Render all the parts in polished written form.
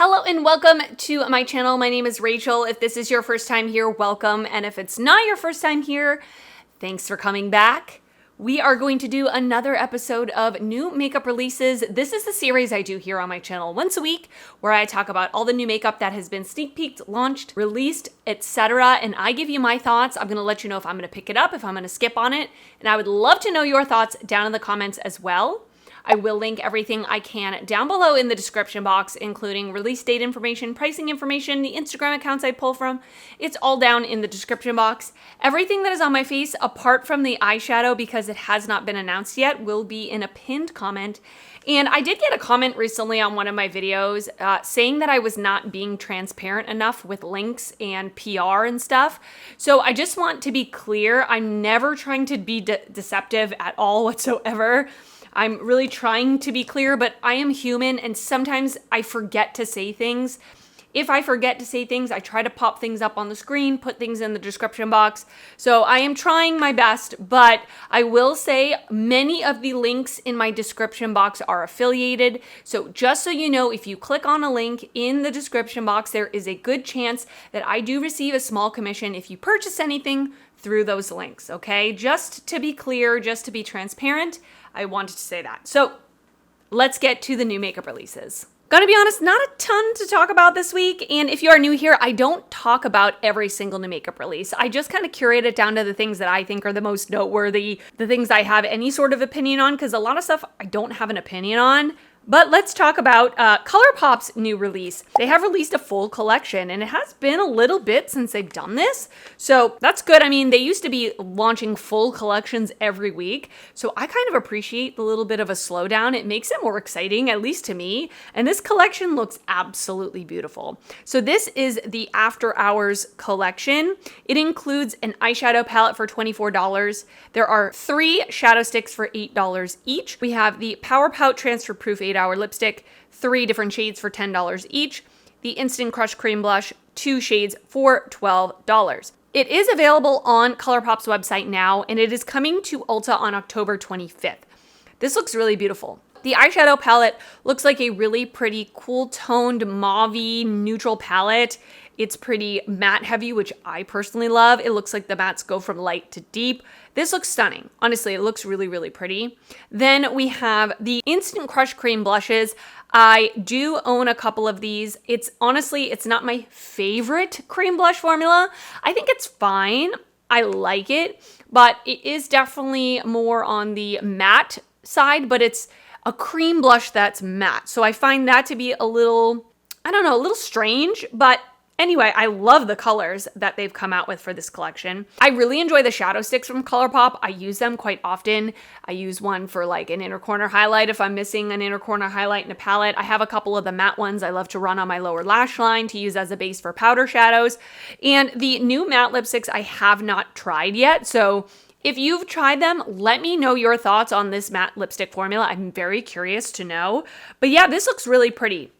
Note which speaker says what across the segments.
Speaker 1: Hello and welcome to my channel. My name is Rachel. If this is your first time here, welcome. And if it's not your first time here, thanks for coming back. We are going to do another episode of new makeup releases. This is the series I do here on my channel once a week where I talk about all the new makeup that has been sneak peeked, launched, released, etc. And I give you my thoughts. I'm going to let you know if I'm going to pick it up, if I'm going to skip on it. And I would love to know your thoughts down in the comments as well. I will link everything I can down below in the description box, including release date information, pricing information, the Instagram accounts I pull from. It's all down in the description box. Everything that is on my face, apart from the eyeshadow, because it has not been announced yet, will be in a pinned comment. And I did get a comment recently on one of my videos saying that I was not being transparent enough with links and PR and stuff. So I just want to be clear. I'm never trying to be deceptive at all whatsoever. I'm really trying to be clear, but I am human and sometimes I forget to say things. If I forget to say things, I try to pop things up on the screen, put things in the description box. So I am trying my best, but I will say many of the links in my description box are affiliated. So just so you know, if you click on a link in the description box, there is a good chance that I do receive a small commission if you purchase anything through those links, okay? Just to be clear, just to be transparent, I wanted to say that. So let's get to the new makeup releases. Gonna be honest, not a ton to talk about this week. And if you are new here, I don't talk about every single new makeup release. I just kind of curate it down to the things that I think are the most noteworthy, the things I have any sort of opinion on, because a lot of stuff I don't have an opinion on. But let's talk about ColourPop's new release. They have released a full collection, and it has been a little bit since they've done this. So that's good. I mean, they used to be launching full collections every week. So I kind of appreciate the little bit of a slowdown. It makes it more exciting, at least to me. And this collection looks absolutely beautiful. So this is the After Hours collection. It includes an eyeshadow palette for $24. There are 3 shadow sticks for $8 each. We have the Pout Transfer Proof 8-Hour Lipstick, 3 different shades for $10 each. The Instant Crush Cream Blush, 2 shades for $12. It is available on ColourPop's website now, and it is coming to Ulta on October 25th. This looks really beautiful. The eyeshadow palette looks like a really pretty cool toned mauve-y neutral palette. It's pretty matte heavy, which I personally love. It looks like the mattes go from light to deep. This looks stunning. Honestly, it looks really, really pretty. Then we have the Instant Crush Cream Blushes. I do own a couple of these. It's not my favorite cream blush formula. I think it's fine. I like it, but it is definitely more on the matte side, but it's a cream blush that's matte. So I find that to be a little strange, but anyway, I love the colors that they've come out with for this collection. I really enjoy the shadow sticks from ColourPop. I use them quite often. I use one for like an inner corner highlight if I'm missing an inner corner highlight in a palette. I have a couple of the matte ones I love to run on my lower lash line to use as a base for powder shadows. And the new matte lipsticks I have not tried yet, so if you've tried them, let me know your thoughts on this matte lipstick formula. I'm very curious to know. But yeah, this looks really pretty.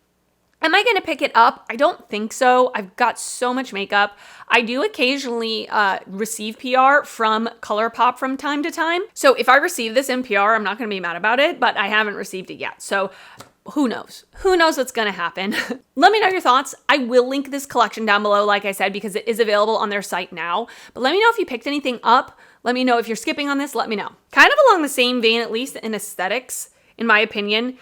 Speaker 1: Am I going to pick it up? I don't think so. I've got so much makeup. I do occasionally receive PR from ColourPop from time to time. So if I receive this in PR, I'm not going to be mad about it, but I haven't received it yet. So who knows? Who knows what's going to happen? Let me know your thoughts. I will link this collection down below, like I said, because it is available on their site now. But let me know if you picked anything up. Let me know if you're skipping on this. Let me know. Kind of along the same vein, at least in aesthetics, in my opinion,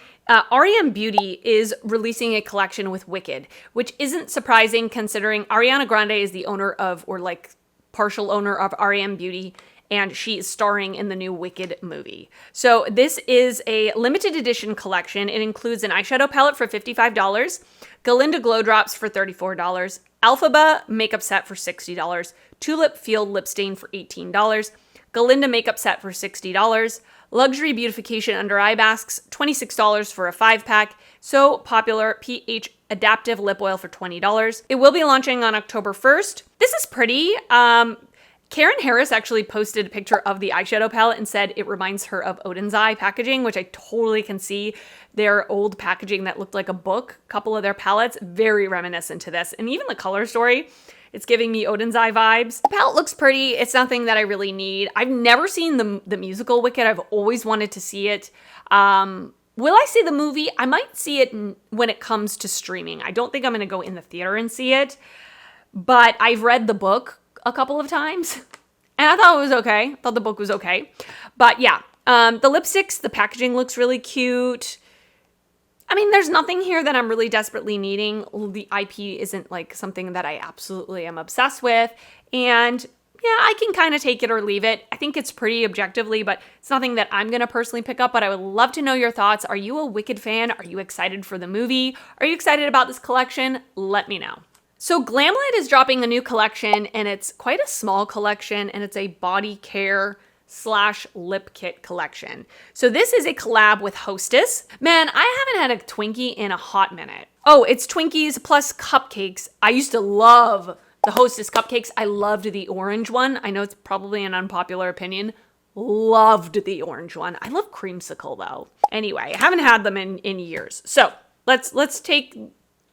Speaker 1: REM Beauty is releasing a collection with Wicked, which isn't surprising considering Ariana Grande is the owner of, or like partial owner of REM Beauty, and she is starring in the new Wicked movie. So this is a limited edition collection. It includes an eyeshadow palette for $55, Galinda Glow Drops for $34, Elphaba Makeup Set for $60, Tulip Field Lip Stain for $18, Galinda Makeup Set for $60, Luxury Beautification Undereye Masks, $26 for a 5-pack, So Popular pH Adaptive Lip Oil for $20. It will be launching on October 1st. This is pretty. Karen Harris actually posted a picture of the eyeshadow palette and said it reminds her of Ozdust packaging, which I totally can see. Their old packaging that looked like a book, a couple of their palettes, very reminiscent to this. And even the color story, it's giving me Ozdust vibes. The palette looks pretty. It's nothing that I really need. I've never seen the musical Wicked. I've always wanted to see it. Will I see the movie? I might see it when it comes to streaming. I don't think I'm going to go in the theater and see it, but I've read the book a couple of times and I thought it was okay. I thought the book was okay. But yeah, the lipsticks, the packaging looks really cute. I mean, there's nothing here that I'm really desperately needing. The IP isn't like something that I absolutely am obsessed with. And yeah, I can kind of take it or leave it. I think it's pretty objectively, but it's nothing that I'm going to personally pick up. But I would love to know your thoughts. Are you a Wicked fan? Are you excited for the movie? Are you excited about this collection? Let me know. So Glamlite is dropping a new collection, and it's quite a small collection, and it's a body care / lip kit collection. So this is a collab with Hostess. Man, I haven't had a Twinkie in a hot minute. Oh, it's Twinkies plus cupcakes. I used to love the Hostess cupcakes. I loved the orange one. I know it's probably an unpopular opinion. Loved the orange one. I love creamsicle though. Anyway, I haven't had them in years. So let's take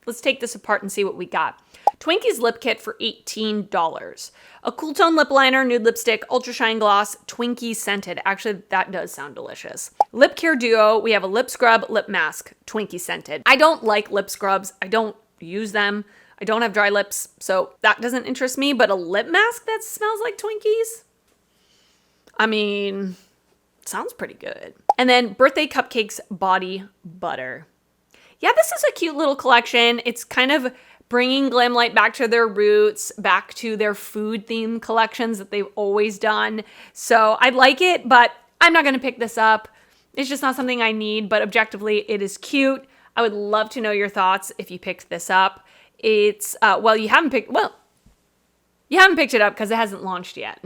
Speaker 1: this apart and see what we got. Twinkies Lipkit for $18. A cool tone lip liner, nude lipstick, ultra shine gloss, Twinkies Scented. Actually, that does sound delicious. Lip care duo, we have a lip scrub, lip mask, Twinkies Scented. I don't like lip scrubs. I don't use them. I don't have dry lips, so that doesn't interest me, but a lip mask that smells like Twinkies? I mean, sounds pretty good. And then Birthday Cupcakes Body Butter. Yeah, this is a cute little collection. It's kind of bringing Glamlite back to their roots, back to their food theme collections that they've always done. So I like it, but I'm not gonna pick this up. It's just not something I need, but objectively it is cute. I would love to know your thoughts if you picked this up. It's, you haven't picked it up because it hasn't launched yet.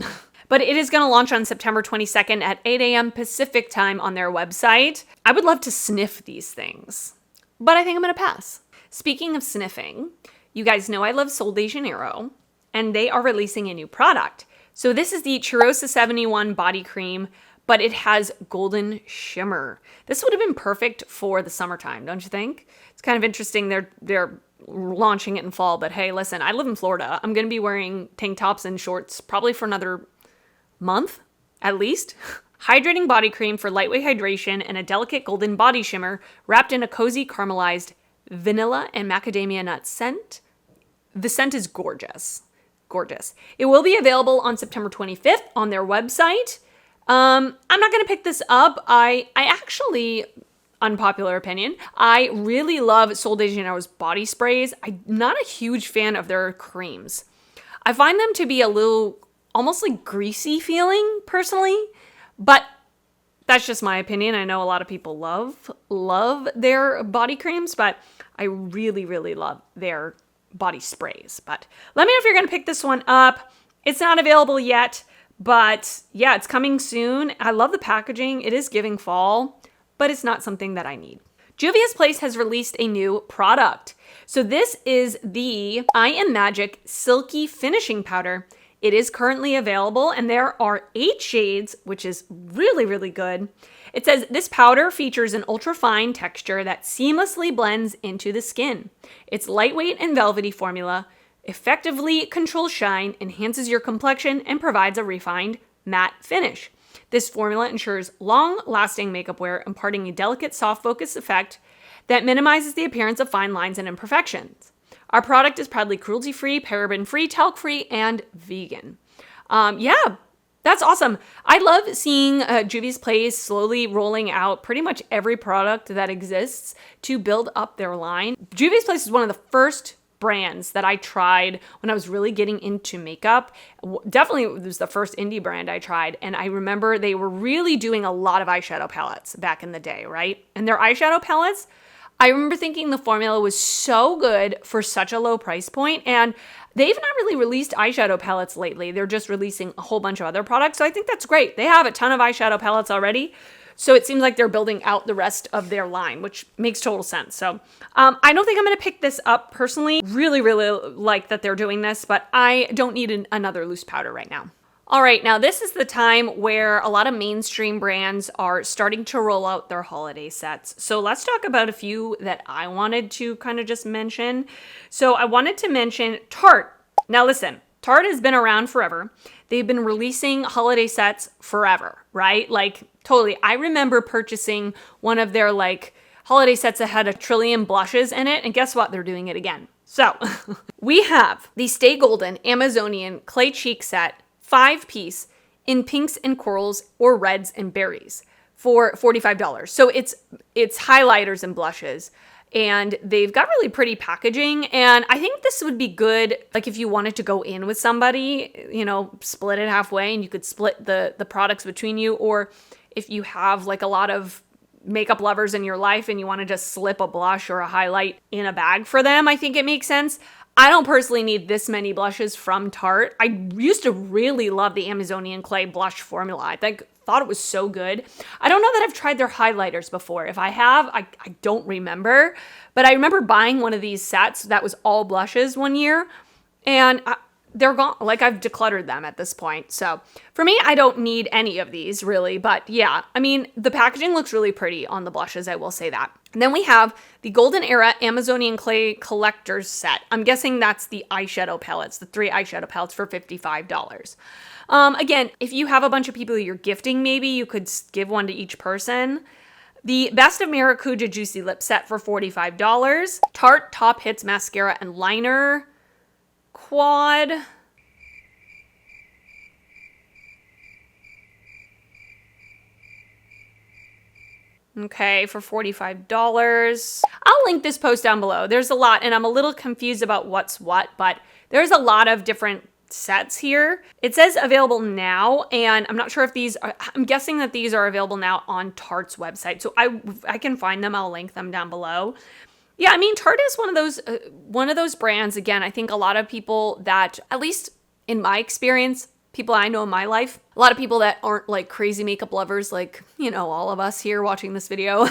Speaker 1: But it is going to launch on September 22nd at 8 a.m. Pacific time on their website. I would love to sniff these things, but I think I'm going to pass. Speaking of sniffing, you guys know I love Sol de Janeiro, and they are releasing a new product. So this is the Cheirosa 71 body cream, but it has golden shimmer. This would have been perfect for the summertime, don't you think? It's kind of interesting. They're launching it in fall, but hey, listen, I live in Florida. I'm going to be wearing tank tops and shorts probably for another month, at least. Hydrating body cream for lightweight hydration and a delicate golden body shimmer wrapped in a cozy caramelized vanilla and macadamia nut scent. The scent is gorgeous. Gorgeous. It will be available on September 25th on their website. I'm not going to pick this up. I actually, unpopular opinion, I really love Sol de Janeiro's body sprays. I'm not a huge fan of their creams. I find them to be a little almost like greasy feeling personally, but that's just my opinion. I know a lot of people love their body creams, but I really, really love their body sprays. But let me know if you're going to pick this one up. It's not available yet, but yeah, it's coming soon. I love the packaging. It is giving fall, but it's not something that I need. Juvia's Place has released a new product. So this is the I Am Magic Silky Finishing Powder. It is currently available, and there are 8 shades, which is really, really good. It says this powder features an ultra-fine texture that seamlessly blends into the skin. Its lightweight and velvety formula effectively controls shine, enhances your complexion, and provides a refined matte finish. This formula ensures long-lasting makeup wear, imparting a delicate, soft focus effect that minimizes the appearance of fine lines and imperfections. Our product is proudly cruelty-free, paraben-free, talc-free, and vegan. Yeah, that's awesome. I love seeing Juvia's Place slowly rolling out pretty much every product that exists to build up their line. Juvia's Place is one of the first brands that I tried when I was really getting into makeup. Definitely it was the first indie brand I tried, and I remember they were really doing a lot of eyeshadow palettes back in the day, right? And their eyeshadow palettes, I remember thinking the formula was so good for such a low price point, and they've not really released eyeshadow palettes lately. They're just releasing a whole bunch of other products, so I think that's great. They have a ton of eyeshadow palettes already, so it seems like they're building out the rest of their line, which makes total sense. So I don't think I'm going to pick this up personally. Really, really like that they're doing this, but I don't need another loose powder right now. All right, now this is the time where a lot of mainstream brands are starting to roll out their holiday sets. So let's talk about a few that I wanted to kind of just mention. So I wanted to mention Tarte. Now listen, Tarte has been around forever. They've been releasing holiday sets forever, right? Like Totally. I remember purchasing one of their like holiday sets that had 1 trillion blushes in it. And guess what? They're doing it again. So we have the Stay Golden Amazonian Clay Cheek Set, 5-piece in pinks and corals or reds and berries for $45. So it's highlighters and blushes. And they've got really pretty packaging. And I think this would be good, like if you wanted to go in with somebody, you know, split it halfway and you could split the products between you. Or if you have like a lot of makeup lovers in your life and you want to just slip a blush or a highlight in a bag for them, I think it makes sense. I don't personally need this many blushes from Tarte. I used to really love the Amazonian Clay blush formula. I thought it was so good. I don't know that I've tried their highlighters before. If I have, I don't remember. But I remember buying one of these sets that was all blushes one year. And they're gone. Like I've decluttered them at this point. So for me, I don't need any of these really. But yeah, I mean, the packaging looks really pretty on the blushes. I will say that. And then we have the Golden Era Amazonian Clay Collector's Set. I'm guessing that's the eyeshadow palettes, the 3 eyeshadow palettes for $55. Again, if you have a bunch of people you're gifting, maybe you could give one to each person. The Best of Maracuja Juicy Lip Set for $45. Tarte Top Hits Mascara and Liner Quad. Okay, for $45. I'll link this post down below. There's a lot, and I'm a little confused about what's what, but there's a lot of different sets here. It says available now, and I'm not sure if these are, I'm guessing that these are available now on Tarte's website. So I can find them. I'll link them down below. Yeah, I mean, Tarte is one of those brands. Again, I think a lot of people that, at least in my experience, people I know in my life, a lot of people that aren't like crazy makeup lovers, like, you know, all of us here watching this video,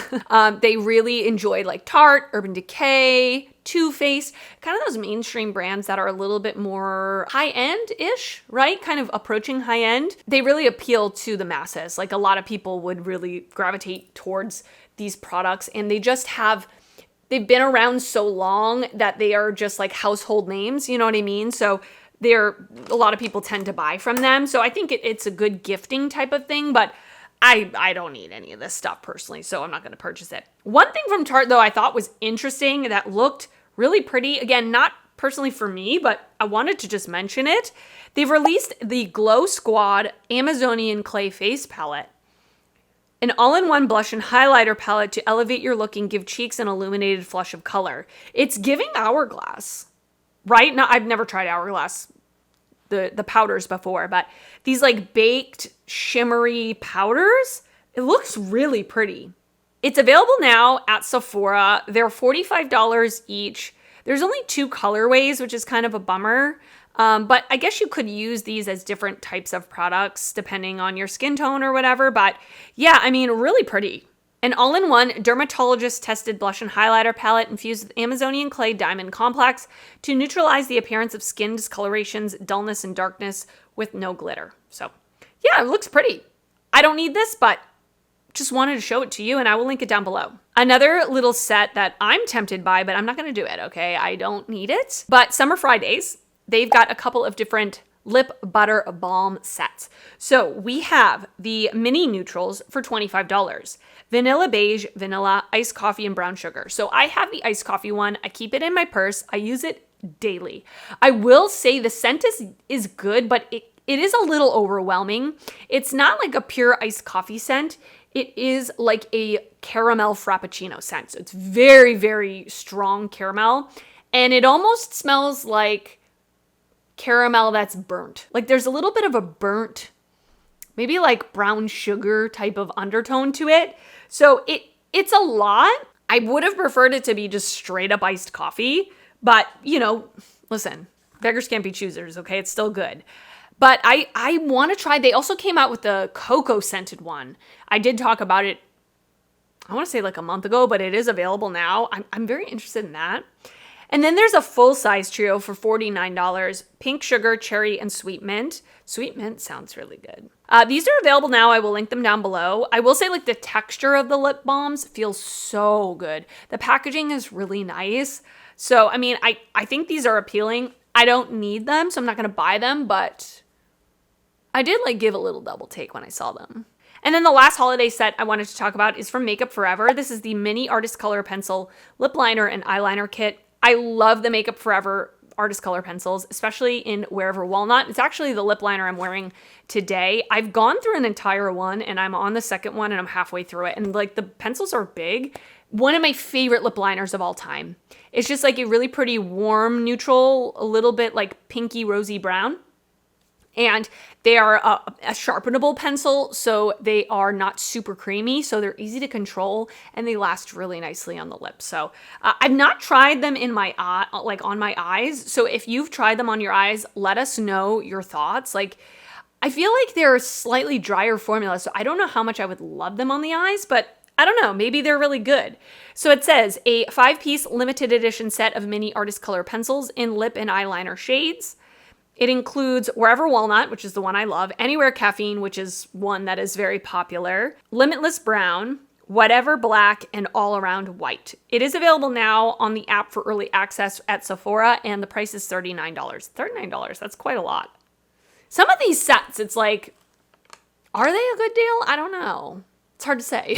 Speaker 1: they really enjoy like Tarte, Urban Decay, Too Faced, kind of those mainstream brands that are a little bit more high-end-ish, right? Kind of approaching high-end. They really appeal to the masses. Like a lot of people would really gravitate towards these products, and they've been around so long that they are just like household names, you know what I mean? So a lot of people tend to buy from them. So I think it's a good gifting type of thing, but I don't need any of this stuff personally, so I'm not going to purchase it. One thing from Tarte, though, I thought was interesting that looked really pretty. Again, not personally for me, but I wanted to just mention it. They've released the Glow Squad Amazonian Clay Face Palette. An all-in-one blush and highlighter palette to elevate your look and give cheeks an illuminated flush of color. It's giving Hourglass, right? Now, I've never tried Hourglass, the powders before, but these like baked shimmery powders, it looks really pretty. It's available now at Sephora. They're $45 each. There's only 2 colorways, which is kind of a bummer. But I guess you could use these as different types of products depending on your skin tone or whatever. But yeah, I mean, really pretty. An all-in-one dermatologist-tested blush and highlighter palette infused with Amazonian Clay Diamond Complex to neutralize the appearance of skin discolorations, dullness, and darkness with no glitter. So yeah, it looks pretty. I don't need this, but just wanted to show it to you, and I will link it down below. Another little set that I'm tempted by, but I'm not going to do it, okay? I don't need it. But Summer Fridays, they've got a couple of different lip butter balm sets. So we have the mini neutrals for $25. Vanilla beige, vanilla, iced coffee, and brown sugar. So I have the iced coffee one. I keep it in my purse. I use it daily. I will say the scent is good, but it is a little overwhelming. It's not like a pure iced coffee scent. It is like a caramel frappuccino scent. So it's very, very strong caramel. And it almost smells like caramel that's burnt. Like there's a little bit of a burnt, maybe like brown sugar type of undertone to it. So it's a lot. I would have preferred it to be just straight up iced coffee, but you know, listen, beggars can't be choosers, okay? It's still good. But I want to try, they also came out with the cocoa scented one. I did talk about it, I want to say like a month ago, but it is available now. I'm very interested in that. And then there's a full-size trio for $49. Pink sugar, cherry, and sweet mint. Sweet mint sounds really good. These are available now. I will link them down below. I will say like the texture of the lip balms feels so good. The packaging is really nice. So, I mean, I think these are appealing. I don't need them, so I'm not going to buy them, but I did like give a little double take when I saw them. And then the last holiday set I wanted to talk about is from Makeup Forever. This is the Mini Artist Color Pencil Lip Liner and Eyeliner Kit. I love the Makeup Forever Artist Color Pencils, especially in Wherever Walnut. It's actually the lip liner I'm wearing today. I've gone through an entire one and I'm on the second one and I'm halfway through it. And like the pencils are big. One of my favorite lip liners of all time. It's just like a really pretty warm neutral, a little bit like pinky rosy brown. And they are a sharpenable pencil, so they are not super creamy, so they're easy to control, and they last really nicely on the lips. So I've not tried them in my eye, like on my eyes. So if you've tried them on your eyes, let us know your thoughts. Like, I feel like they're a slightly drier formula, so I don't know how much I would love them on the eyes, but I don't know, maybe they're really good. So it says a 5-piece limited edition set of mini artist color pencils in lip and eyeliner shades. It includes Wherever Walnut, which is the one I love, Anywhere Caffeine, which is one that is very popular, Limitless Brown, Whatever Black, and All Around White. It is available now on the app for early access at Sephora, and the price is $39. $39, that's quite a lot. Some of these sets, it's like, are they a good deal? I don't know. It's hard to say.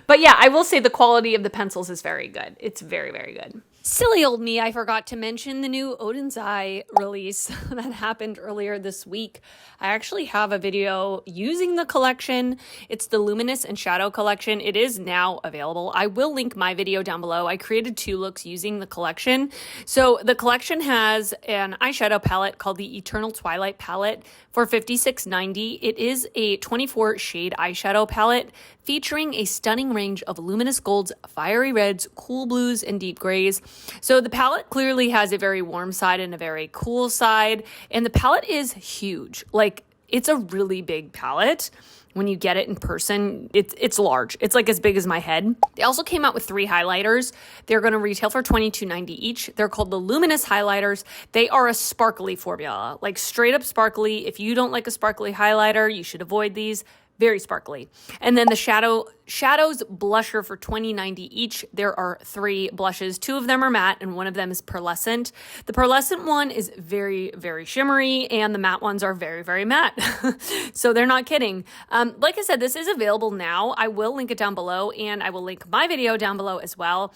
Speaker 1: But yeah, I will say the quality of the pencils is very good. It's very, very good. Silly old me, I forgot to mention the new Ozdust release that happened earlier this week. I actually have a video using the collection. It's the Luminous and Shadow collection. It is now available. I will link my video down below. I created 2 looks using the collection. So the collection has an eyeshadow palette called the Eternal Twilight palette for $56.90. It is a 24 shade eyeshadow palette featuring a stunning range of luminous golds, fiery reds, cool blues, and deep grays. So the palette clearly has a very warm side and a very cool side, and the palette is huge. Like, it's a really big palette. When you get it in person, it's large. It's like as big as my head. They also came out with 3 highlighters. They're going to retail for $22.90 each. They're called the Luminous highlighters. They are a sparkly formula, like straight up sparkly. If you don't like a sparkly highlighter, you should avoid these. Very sparkly. And then the Shadows blusher for $20.90 each. There are 3 blushes. 2 of them are matte and 1 of them is pearlescent. The pearlescent one is very, very shimmery and the matte ones are very, very matte. So they're not kidding. Like I said, this is available now. I will link it down below and I will link my video down below as well.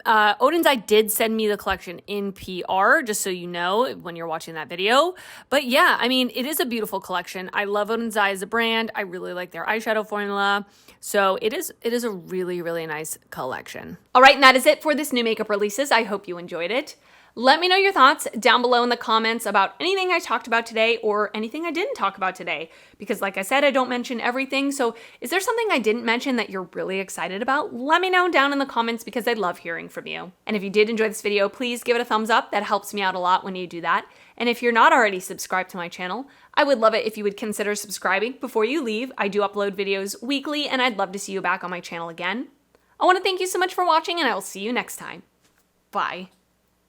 Speaker 1: Ozdust did send me the collection in PR, just so you know when you're watching that video. But yeah, I mean, it is a beautiful collection. I love Ozdust as a brand. I really like their eyeshadow formula. So it is a really, really nice collection. All right, and that is it for this new makeup releases. I hope you enjoyed it. Let me know your thoughts down below in the comments about anything I talked about today or anything I didn't talk about today. Because like I said, I don't mention everything. So is there something I didn't mention that you're really excited about? Let me know down in the comments because I love hearing from you. And if you did enjoy this video, please give it a thumbs up. That helps me out a lot when you do that. And if you're not already subscribed to my channel, I would love it if you would consider subscribing before you leave. I do upload videos weekly and I'd love to see you back on my channel again. I want to thank you so much for watching and I will see you next time. Bye.